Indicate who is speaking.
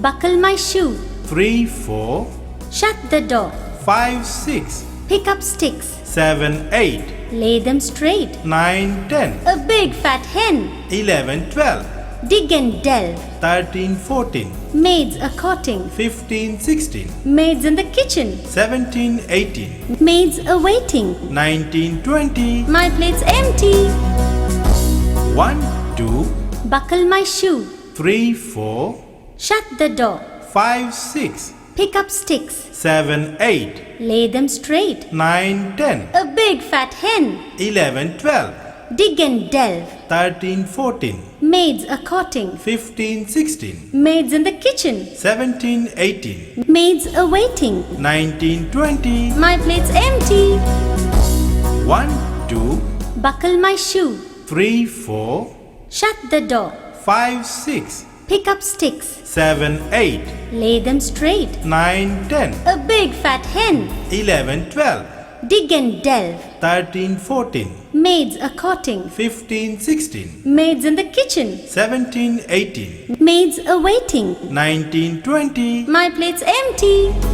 Speaker 1: Buckle my shoe.
Speaker 2: 3, 4,
Speaker 1: Shut the door.
Speaker 2: 5, 6,
Speaker 1: Pick up sticks.
Speaker 2: 7, 8,
Speaker 1: Lay them straight.
Speaker 2: 9, 10,
Speaker 1: A big fat hen.
Speaker 2: 11, 12,
Speaker 1: Dig and delve.
Speaker 2: 13, 14,
Speaker 1: Maids a courting.
Speaker 2: 15, 16,
Speaker 1: Maids in the kitchen.
Speaker 2: 17, 18,
Speaker 1: Maids a waiting.
Speaker 2: 19, 20.
Speaker 1: My plate's empty.
Speaker 2: 1, 2,
Speaker 1: Buckle my shoe.
Speaker 2: 3, 4,
Speaker 1: Shut the door.
Speaker 2: 5, 6,
Speaker 1: Pick up sticks.
Speaker 2: 7, 8,
Speaker 1: Lay them straight.
Speaker 2: 9, 10,
Speaker 1: A big fat hen.
Speaker 2: 11, 12,
Speaker 1: Dig and delve.
Speaker 2: 13, 14,
Speaker 1: Maids a courting.
Speaker 2: 15, 16,
Speaker 1: Maids in the kitchen.
Speaker 2: 17, 18,
Speaker 1: Maids a waiting.
Speaker 2: 19, 20.
Speaker 1: My plate's empty.
Speaker 2: 1, 2,
Speaker 1: Buckle my shoe.
Speaker 2: 3, 4,
Speaker 1: Shut the door.
Speaker 2: 5, 6,
Speaker 1: Pick up sticks.
Speaker 2: 7, 8,
Speaker 1: Lay them straight.
Speaker 2: 9, 10,
Speaker 1: A big fat hen.
Speaker 2: 11, 12,
Speaker 1: Dig and delve.
Speaker 2: 13, 14,
Speaker 1: Maids a courting.
Speaker 2: 15, 16,
Speaker 1: Maids in the kitchen.
Speaker 2: 17, 18,
Speaker 1: Maids a waiting.
Speaker 2: 19, 20.
Speaker 1: My plate's empty.